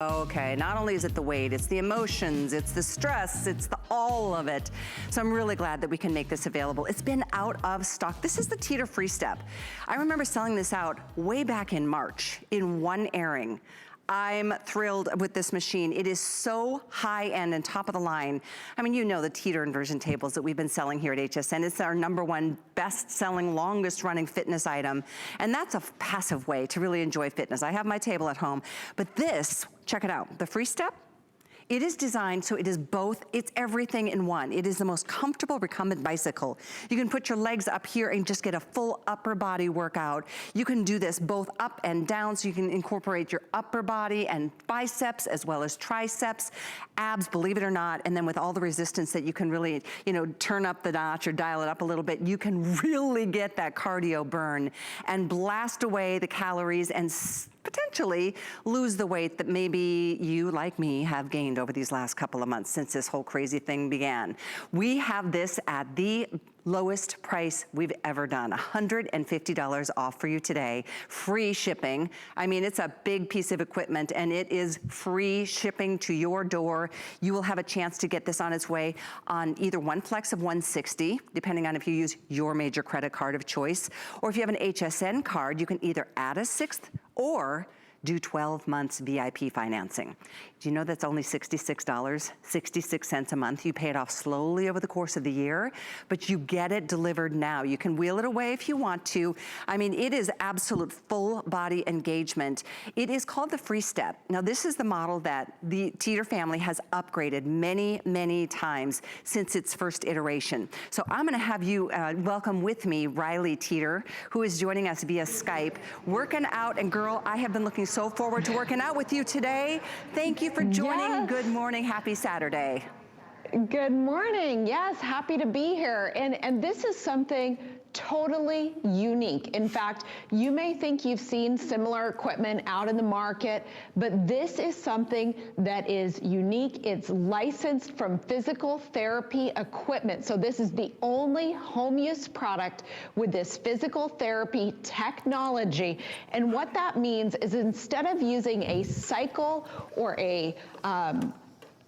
Okay, not only is it the weight, it's the emotions, it's the stress, it's the all of it. So I'm really glad that we can make this available. It's been out of stock. This is the Teeter FreeStep. I remember selling this out way back in March in one airing. I'm thrilled with this machine. It is so high-end and top of the line. I mean, you know the Teeter inversion tables that we've been selling here at HSN. It's our #1 best-selling, longest-running fitness item. And that's a passive way to really enjoy fitness. I have my table at home. But this, check it out, the FreeStep, it is designed so it is both, it's everything in one. It is the most comfortable recumbent bicycle. You can put your legs up here and just get a full upper body workout. You can do this both up and down, so you can incorporate your upper body and biceps as well as triceps, abs, believe it or not, and then with all the resistance that you can really, you know, turn up the notch or dial it up a little bit, you can really get that cardio burn and blast away the calories and potentially lose the weight that maybe you, like me, have gained over these last couple of months since this whole crazy thing began. We have this at the lowest price we've ever done, $150 off for you today, free shipping. I mean, it's a big piece of equipment and it is free shipping to your door. You will have a chance to get this on its way on either one flex of $160, depending on if you use your major credit card of choice, or if you have an HSN card, you can either add a 6th or do 12 months VIP financing. Do you know that's only $66, 66 cents a month? You pay it off slowly over the course of the year, but you get it delivered now. You can wheel it away if you want to. I mean, it is absolute full body engagement. It is called the FreeStep. Now, this is the model that the Teeter family has upgraded many, many times since its first iteration. So I'm gonna have you welcome with me Riley Teeter, who is joining us via Skype. Working out, and girl, I have been looking so forward to working out with you today. Thank you for joining. Yes. Good morning, happy Saturday. Good morning, yes, happy to be here. And this is something totally unique. In fact, you may think you've seen similar equipment out in the market, but this is something that is unique. It's licensed from physical therapy equipment. So this is the only home use product with this physical therapy technology. And what that means is instead of using a cycle or a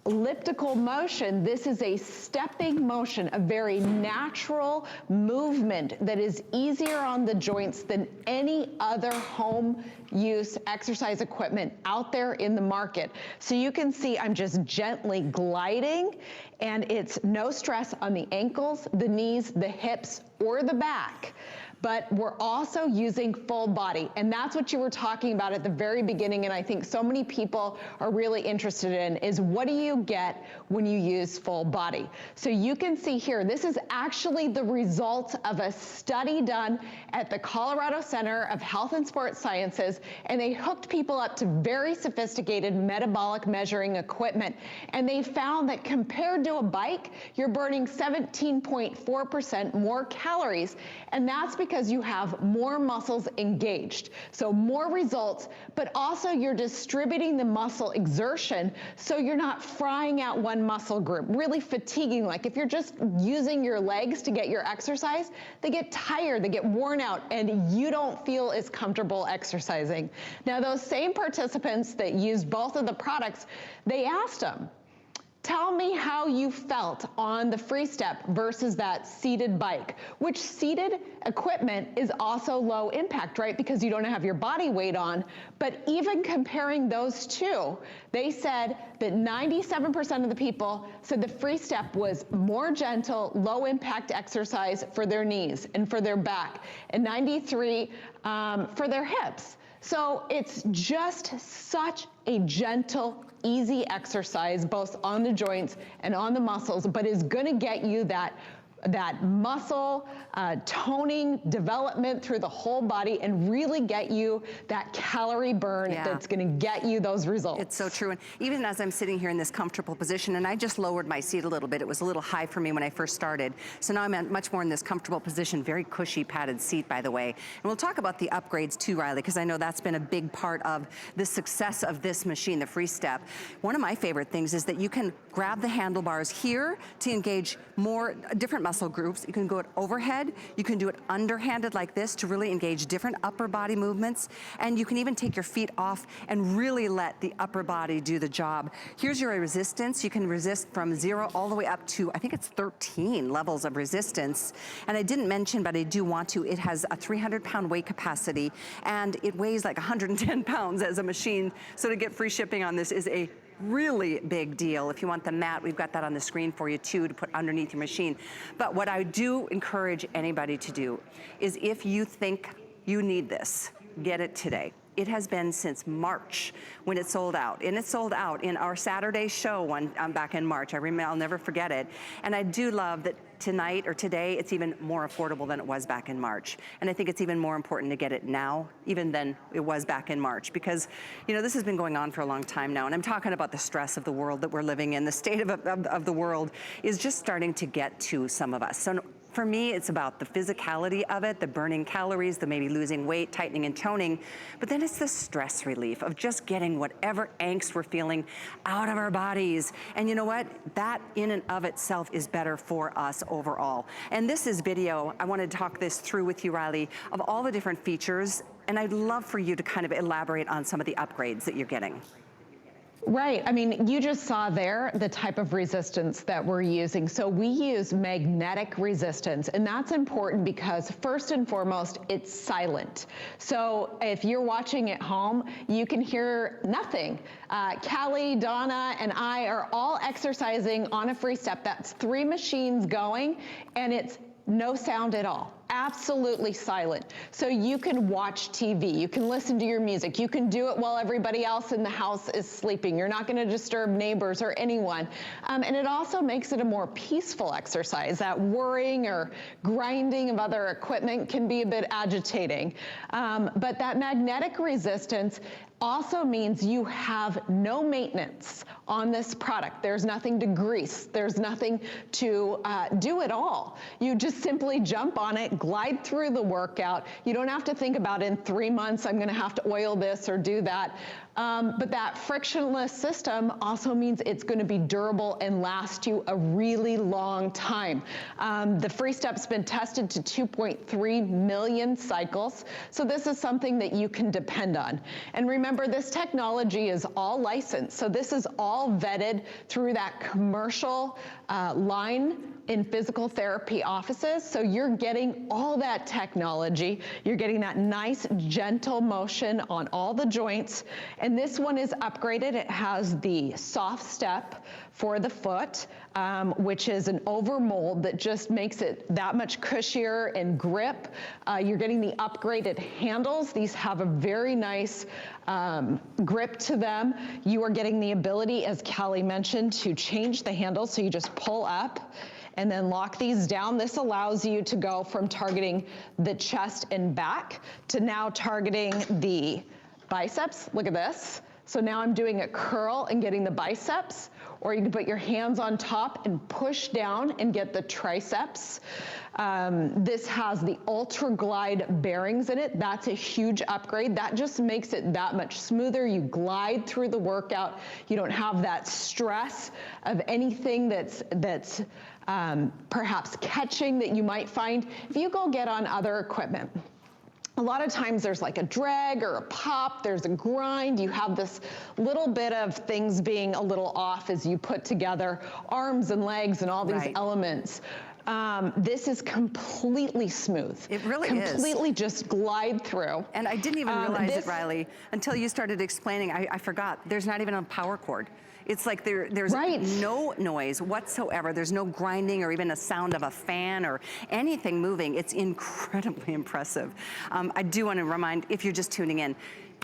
elliptical motion, this is a stepping motion, a very natural movement that is easier on the joints than any other home use exercise equipment out there in the market. So you can see I'm just gently gliding, and it's no stress on the ankles, the knees, the hips, or the back. But we're also using full body, and that's what you were talking about at the very beginning, and I think so many people are really interested in is what do you get when you use full body? So you can see here, this is actually the result of a study done at the Colorado Center of Health and Sports Sciences, and they hooked people up to very sophisticated metabolic measuring equipment, and they found that compared to a bike, you're burning 17.4% more calories, and that's because you have more muscles engaged. So more results, but also you're distributing the muscle exertion so you're not frying out one muscle group, really fatiguing. Like if you're just using your legs to get your exercise, they get tired, they get worn out, and you don't feel as comfortable exercising. Now those same participants that used both of the products, they asked them, tell me how you felt on the FreeStep versus that seated bike, which seated equipment is also low impact, right? Because you don't have your body weight on. But even comparing those two, they said that 97% of the people said the FreeStep was more gentle, low impact exercise for their knees and for their back, and 93 for their hips. So it's just such a gentle, easy exercise, both on the joints and on the muscles, but is gonna get you that muscle toning development through the whole body and really get you that calorie burn that's gonna get you those results. It's so true. And even as I'm sitting here in this comfortable position, and I just lowered my seat a little bit, it was a little high for me when I first started. So now I'm much more in this comfortable position, very cushy padded seat, by the way. And we'll talk about the upgrades too, Riley, because I know that's been a big part of the success of this machine, the FreeStep. One of my favorite things is that you can grab the handlebars here to engage more different muscle groups. You can go it overhead, you can do it underhanded like this to really engage different upper body movements, and you can even take your feet off and really let the upper body do the job. Here's your resistance. You can resist from 0 all the way up to, I think it's 13 levels of resistance. And I didn't mention, but I do want to, it has a 300-pound weight capacity, and it weighs like 110 pounds as a machine. So to get free shipping on this is a really big deal. If you want the mat, we've got that on the screen for you too to put underneath your machine. But what I do encourage anybody to do is, if you think you need this, get it today. It has been since March when it sold out. And it sold out in our Saturday show back in March. I'll never forget it. And I do love that tonight or today, it's even more affordable than it was back in March. And I think it's even more important to get it now, even than it was back in March, because, you know, this has been going on for a long time now. And I'm talking about the stress of the world that we're living in. The state of the world is just starting to get to some of us. So for me, it's about the physicality of it, the burning calories, the maybe losing weight, tightening and toning, but then it's the stress relief of just getting whatever angst we're feeling out of our bodies. And you know what? That in and of itself is better for us overall. And this is video. I want to talk this through with you, Riley, of all the different features, and I'd love for you to kind of elaborate on some of the upgrades that you're getting. Right. I mean, you just saw there the type of resistance that we're using. So we use magnetic resistance, and that's important because first and foremost, it's silent. So if you're watching at home, you can hear nothing. Callie, Donna, and I are all exercising on a free step. That's 3 machines going, and it's no sound at all. Absolutely silent. So you can watch TV, you can listen to your music, you can do it while everybody else in the house is sleeping. You're not going to disturb neighbors or anyone. And it also makes it a more peaceful exercise. That worrying or grinding of other equipment can be a bit agitating. But that magnetic resistance also means you have no maintenance on this product. There's nothing to grease. There's nothing to do at all. You just simply jump on it, glide through the workout. You don't have to think about in 3 months, I'm gonna have to oil this or do that. But that frictionless system also means it's gonna be durable and last you a really long time. The FreeStep's been tested to 2.3 million cycles. So this is something that you can depend on. And remember, this technology is all licensed. So this is all vetted through that commercial line in physical therapy offices. So you're getting all that technology. You're getting that nice, gentle motion on all the joints. And this one is upgraded. It has the soft step for the foot, which is an overmold that just makes it that much cushier and grip. You're getting the upgraded handles. These have a very nice grip to them. You are getting the ability, as Callie mentioned, to change the handles. So you just pull up and then lock these down. This allows you to go from targeting the chest and back to now targeting the biceps. Look at this. So now I'm doing a curl and getting the biceps, or you can put your hands on top and push down and get the triceps. This has the Ultra Glide bearings in it. That's a huge upgrade. That just makes it that much smoother. You glide through the workout. You don't have that stress of anything that's perhaps catching that you might find if you go get on other equipment. A lot of times there's like a drag or a pop, there's a grind, you have this little bit of things being a little off as you put together arms and legs and all these elements. This is completely smooth. It really is. Completely just glide through. And I didn't even realize it, Riley, until you started explaining. I forgot. There's not even a power cord. It's like there's no noise whatsoever. There's no grinding or even a sound of a fan or anything moving. It's incredibly impressive. I do want to remind, if you're just tuning in,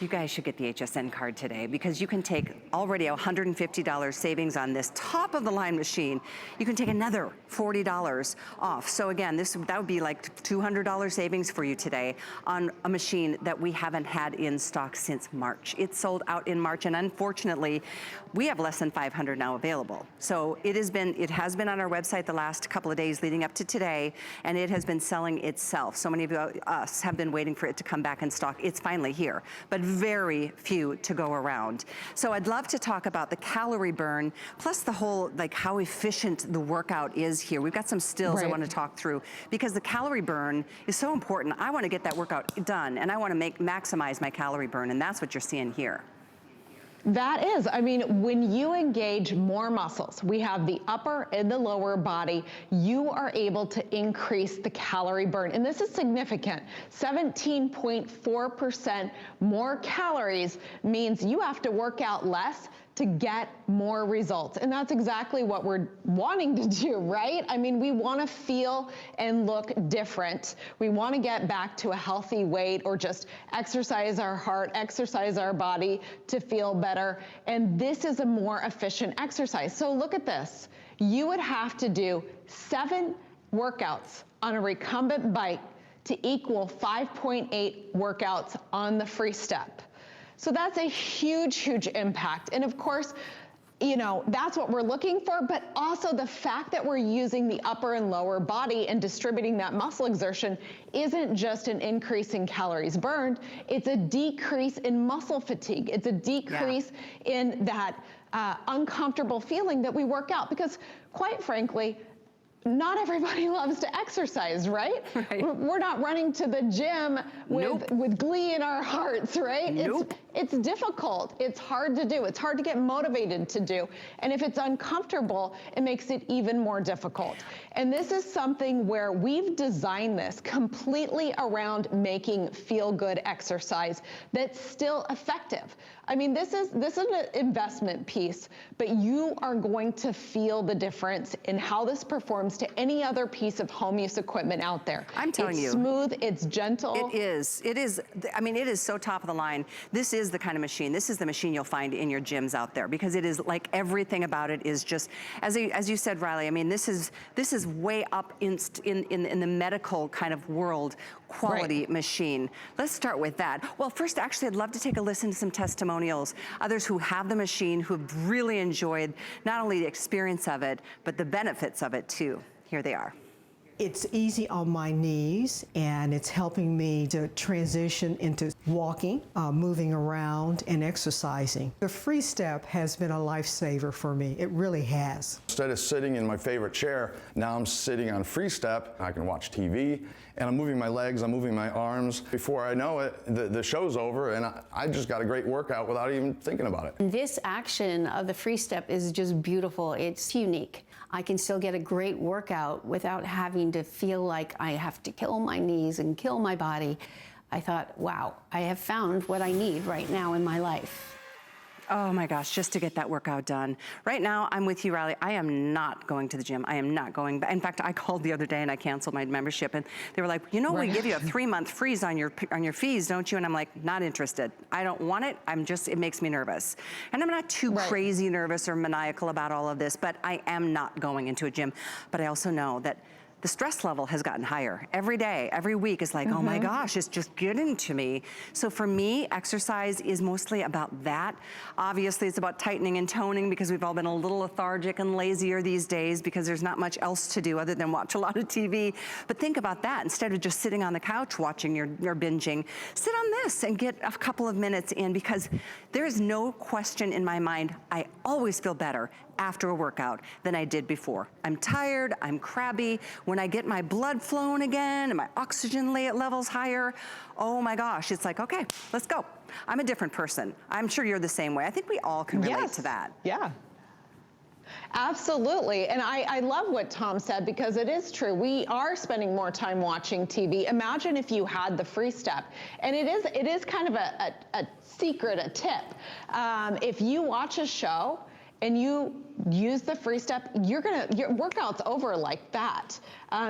you guys should get the HSN card today, because you can take already $150 savings on this top of the line machine. You can take another $40 off. So again, that would be like $200 savings for you today on a machine that we haven't had in stock since March. It sold out in March, and unfortunately, we have less than 500 now available. So it has been on our website the last couple of days leading up to today, and it has been selling itself. So many of us have been waiting for it to come back in stock. It's finally here. But very few to go around. So I'd love to talk about the calorie burn, plus the whole, like how efficient the workout is here. We've got some stills I want to talk through, because the calorie burn is so important. I want to get that workout done, and I want to maximize my calorie burn, and that's what you're seeing here. That is, I mean, when you engage more muscles, we have the upper and the lower body, you are able to increase the calorie burn. And this is significant. 17.4% more calories means you have to work out less to get more results. And that's exactly what we're wanting to do, right? I mean, we want to feel and look different. We want to get back to a healthy weight, or just exercise our heart, exercise our body to feel better. And this is a more efficient exercise. So look at this. You would have to do 7 workouts on a recumbent bike to equal 5.8 workouts on the FreeStep. So that's a huge, huge impact. And of course, you know, that's what we're looking for, but also the fact that we're using the upper and lower body and distributing that muscle exertion isn't just an increase in calories burned, it's a decrease in muscle fatigue. It's a decrease in that uncomfortable feeling that we work out, because quite frankly, not everybody loves to exercise, right? We're not running to the gym with glee in our hearts, right? It's difficult. It's hard to do. It's hard to get motivated to do. And if it's uncomfortable, it makes it even more difficult. And this is something where we've designed this completely around making feel-good exercise that's still effective. I mean, this is an investment piece, but you are going to feel the difference in how this performs to any other piece of home use equipment out there. I'm telling you. It's smooth, it's gentle. It is, I mean, it is so top of the line. This is the kind of machine, this is the machine you'll find in your gyms out there, because it is like everything about it is just, as you said, Riley, I mean, this is way up in the medical kind of world, quality machine. Let's start with that. Well, first, actually, I'd love to take a listen to some testimonials, others who have the machine, who have really enjoyed not only the experience of it, but the benefits of it too. Here they are. It's easy on my knees, and it's helping me to transition into walking, moving around, and exercising. The FreeStep has been a lifesaver for me. It really has. Instead of sitting in my favorite chair, now I'm sitting on FreeStep. I can watch TV, and I'm moving my legs, I'm moving my arms. Before I know it, the show's over, and I just got a great workout without even thinking about it. This action of the FreeStep is just beautiful. It's unique. I can still get a great workout without having to feel like I have to kill my knees and kill my body. I thought, wow, I have found what I need right now in my life. Oh my gosh, just to get that workout done. Right now, I'm with you, Riley. I am not going to the gym. I am not going. In fact, I called the other day and I canceled my membership, and they were like, you know, we give you a 3-month freeze on your fees, don't you? And I'm like, not interested. I don't want it. It makes me nervous. And I'm not too crazy nervous or maniacal about all of this, but I am not going into a gym. But I also know that the stress level has gotten higher. Every day, every week is like, oh my gosh, it's just getting to me. So for me, exercise is mostly about that. Obviously, it's about tightening and toning, because we've all been a little lethargic and lazier these days because there's not much else to do other than watch a lot of TV. But think about that. Instead of just sitting on the couch watching your binging, sit on this and get a couple of minutes in, because there is no question in my mind, I always feel better after a workout than I did before. I'm tired, I'm crabby. When I get my blood flowing again and my oxygen levels higher, oh my gosh, it's like, okay, let's go. I'm a different person. I'm sure you're the same way. I think we all can relate to that. Yeah. Absolutely. And I love what Tom said, because it is true. We are spending more time watching TV. Imagine if you had the FreeStep. And it is kind of a secret, a tip. If you watch a show and you use the FreeStep, your workout's over like that.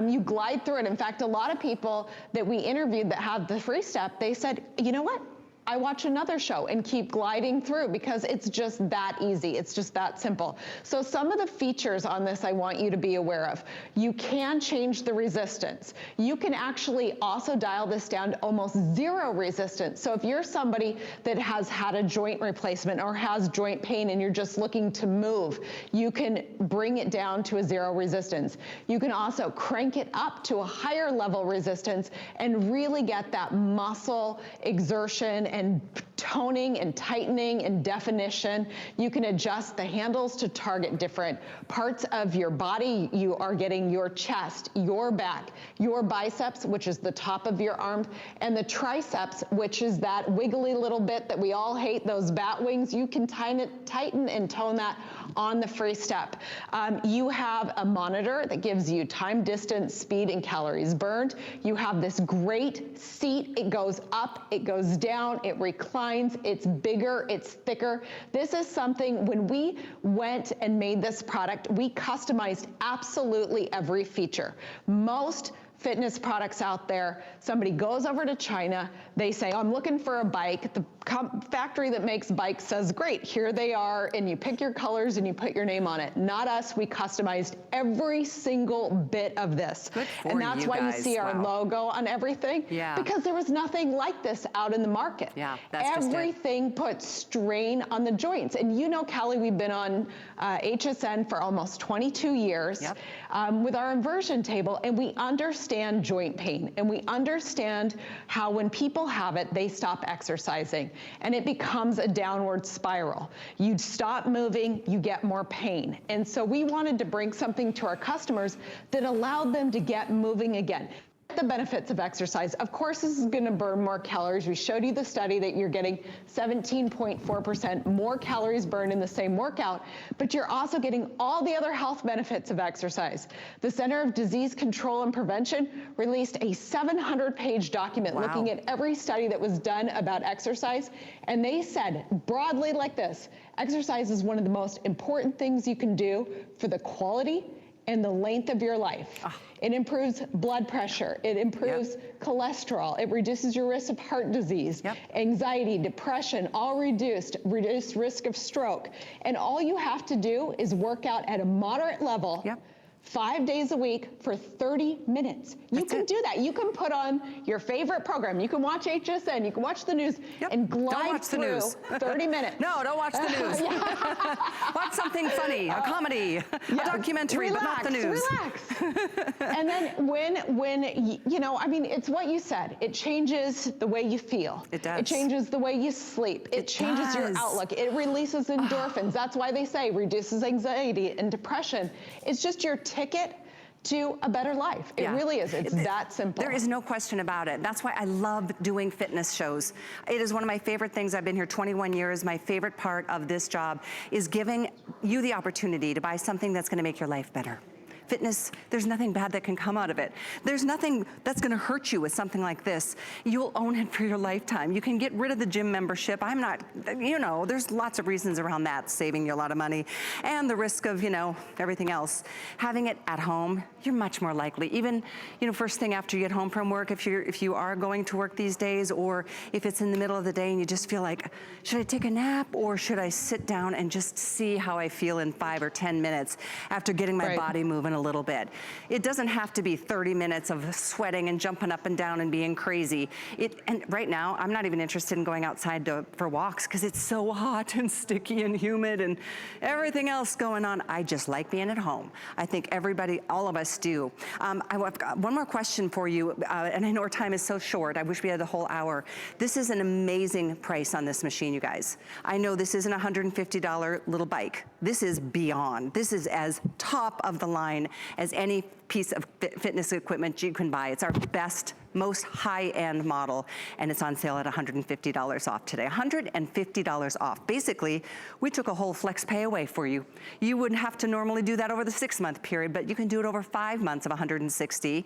You glide through it. In fact, a lot of people that we interviewed that have the FreeStep, they said, you know what? I watch another show and keep gliding through, because it's just that easy. It's just that simple. So some of the features on this I want you to be aware of. You can change the resistance. You can actually also dial this down to almost 0 resistance. So if you're somebody that has had a joint replacement or has joint pain and you're just looking to move, you can bring it down to a 0 resistance. You can also crank it up to a higher level resistance and really get that muscle exertion and toning and tightening and definition. You can adjust the handles to target different parts of your body. You are getting your chest, your back, your biceps, which is the top of your arm, and the triceps, which is that wiggly little bit that we all hate, those bat wings. You can tighten and tone that on the FreeStep. You have a monitor that gives you time, distance, speed, and calories burned. You have this great seat. It goes up, it goes down, it reclines. It's bigger, it's thicker. This is something, when we went and made this product, we customized absolutely every feature. Most fitness products out there, somebody goes over to China, they say, I'm looking for a bike. The factory that makes bikes says, great, here they are, and you pick your colors and you put your name on it. Not us, we customized every single bit of this. Good for and that's you why guys. You see our Wow. logo on everything. Yeah. Because there was nothing like this out in the market. Yeah, that's just it. Everything puts strain on the joints. And you know, Callie, we've been on HSN for almost 22 years. Yep. With our inversion table, and we understand joint pain, and we understand how when people have it, they stop exercising, and it becomes a downward spiral. You stop moving, you get more pain. And so we wanted to bring something to our customers that allowed them to get moving again. The benefits of exercise. Of course, this is going to burn more calories. We showed you the study that you're getting 17.4% more calories burned in the same workout, but you're also getting all the other health benefits of exercise. The Center of Disease Control and Prevention released a 700-page document looking at every study that was done about exercise, and they said broadly like this: exercise is one of the most important things you can do for the quality and the length of your life. It improves blood pressure, it improves cholesterol, it reduces your risk of heart disease, anxiety, depression, all reduced risk of stroke. And all you have to do is work out at a moderate level 5 days a week for 30 minutes. You can do that. You can put on your favorite program. You can watch HSN, you can watch the news, and glide through 30 minutes. No, don't watch the news. Watch something funny, a comedy, a documentary, but not the news. Relax. And then when you know, I mean, it's what you said. It changes the way you feel. It does. It changes the way you sleep. It changes your outlook. It releases endorphins. That's why they say reduces anxiety and depression. It's just your ticket to a better life. It really is. It's that simple. There is no question about it. That's why I love doing fitness shows. It is one of my favorite things. I've been here 21 years. My favorite part of this job is giving you the opportunity to buy something that's going to make your life better. Fitness, there's nothing bad that can come out of it. There's nothing that's gonna hurt you with something like this. You'll own it for your lifetime. You can get rid of the gym membership. I'm not, you know, there's lots of reasons around that, saving you a lot of money, and the risk of, you know, everything else. Having it at home, you're much more likely. Even, you know, first thing after you get home from work, if you are going to work these days, or if it's in the middle of the day and you just feel like, should I take a nap, or should I sit down and just see how I feel in 5 or 10 minutes after getting my body moving a little bit. It doesn't have to be 30 minutes of sweating and jumping up and down and being crazy. And right now, I'm not even interested in going outside for walks because it's so hot and sticky and humid and everything else going on. I just like being at home. I think everybody, all of us do. I've got one more question for you, and I know our time is so short. I wish we had the whole hour. This is an amazing price on this machine, you guys. I know this isn't a $150 little bike. This is beyond. This is as top of the line as any piece of fitness equipment you can buy. It's our best, most high-end model, and it's on sale at $150 off today. $150 off. Basically, we took a whole flex pay away for you. You wouldn't have to normally do that over the 6-month period, but you can do it over 5 months of $160.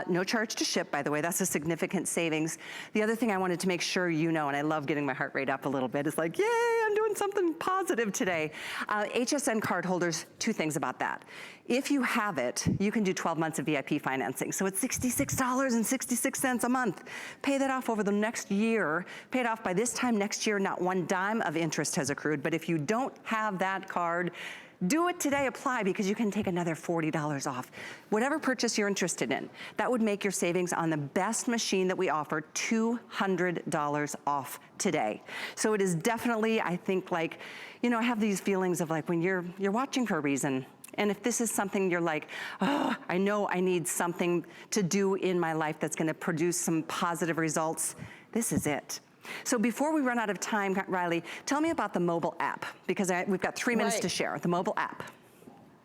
No charge to ship, by the way. That's a significant savings. The other thing I wanted to make sure you know, and I love getting my heart rate up a little bit, is like, yay, I'm doing something positive today. HSN card holders, 2 things about that. If you have it, you can do 12 months of VIP financing. So it's $66.66 a month. Pay that off over the next year. Pay it off by this time next year. Not one dime of interest has accrued. But if you don't have that card, do it today, apply, because you can take another $40 off. Whatever purchase you're interested in, that would make your savings on the best machine that we offer $200 off today. So it is definitely, I think, like, you know, I have these feelings of like when you're watching for a reason. And if this is something you're like, oh, I know I need something to do in my life that's gonna produce some positive results, this is it. So before we run out of time, Riley, tell me about the mobile app, because we've got 3 minutes to share, the mobile app.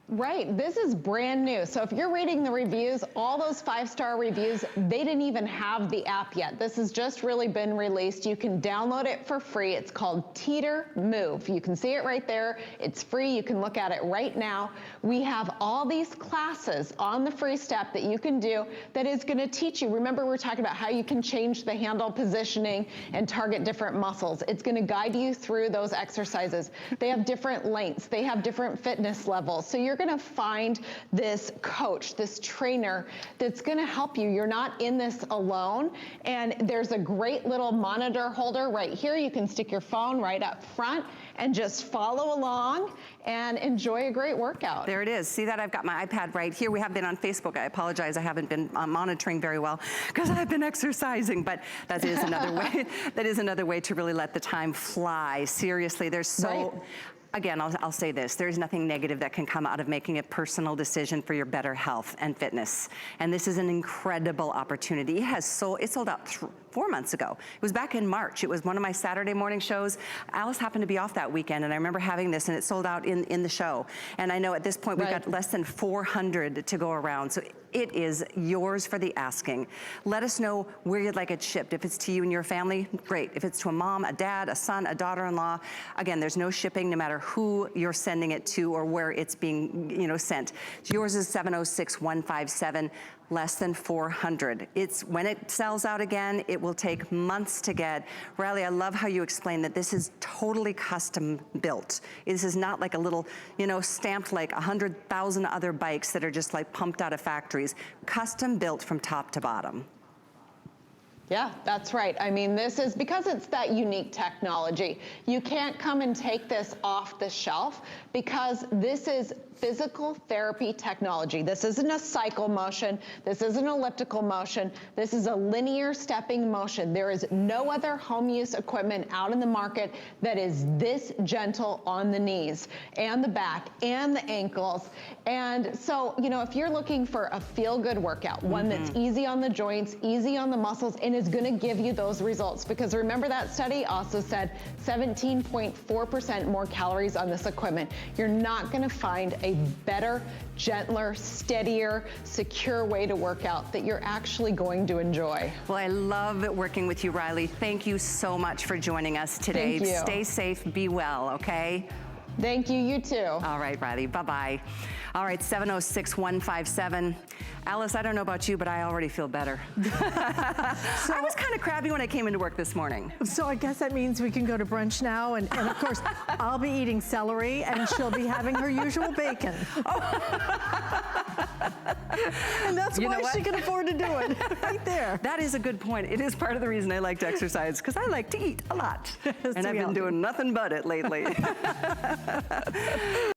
Right, this is brand new. So if you're reading the reviews, all those 5-star reviews, they didn't even have the app yet. This has just really been released. You can download it for free. It's called Teeter Move. You can see it right there. It's free. You can look at it right now. We have all these classes on the FreeStep that you can do that is going to teach you. Remember, we're talking about how you can change the handle positioning and target different muscles. It's going to guide you through those exercises. They have different lengths. They have different fitness levels. So you're going to find this coach, this trainer that's going to help you. You're not in this alone. And there's a great little monitor holder right here. You can stick your phone right up front and just follow along and enjoy a great workout. There it is. See that? I've got my iPad right here. We have been on Facebook. I apologize. I haven't been monitoring very well because I've been exercising, but that is another way. That is another way to really let the time fly. Seriously, there's so... Right. Again, I'll say this, there's nothing negative that can come out of making a personal decision for your better health and fitness. And this is an incredible opportunity. It sold out 4 months ago. It was back in March. It was one of my Saturday morning shows. Alice happened to be off that weekend, and I remember having this, and it sold out in the show. And I know at this point, we've got less than 400 to go around. So it is yours for the asking. Let us know where you'd like it shipped. If it's to you and your family, great. If it's to a mom, a dad, a son, a daughter-in-law, again, there's no shipping no matter who you're sending it to or where it's being, sent. Yours is 706-157. Less than 400. When it sells out again, it will take months to get. Riley, I love how you explained that this is totally custom built. This is not like a little, stamped like 100,000 other bikes that are just like pumped out of factories. Custom built from top to bottom. Yeah, that's right. I mean, this is because it's that unique technology. You can't come and take this off the shelf because this is physical therapy technology. This isn't a cycle motion. This isn't an elliptical motion. This is a linear stepping motion. There is no other home use equipment out in the market that is this gentle on the knees and the back and the ankles. And so, if you're looking for a feel-good workout, one that's easy on the joints, easy on the muscles, and is going to give you those results, because remember that study also said 17.4% more calories on this equipment. You're not going to find a better, gentler, steadier, secure way to work out that you're actually going to enjoy. Well, I love working with you, Riley. Thank you so much for joining us today. Thank you. Stay safe, be well, okay? Thank you, you too. All right, Riley, bye-bye. All right, 706-157. Alice, I don't know about you, but I already feel better. I was kind of crabby when I came into work this morning. So I guess that means we can go to brunch now, and of course, I'll be eating celery, and she'll be having her usual bacon. And that's why she can afford to do it, right there. That is a good point. It is part of the reason I like to exercise, because I like to eat a lot. And I've been doing nothing but it lately.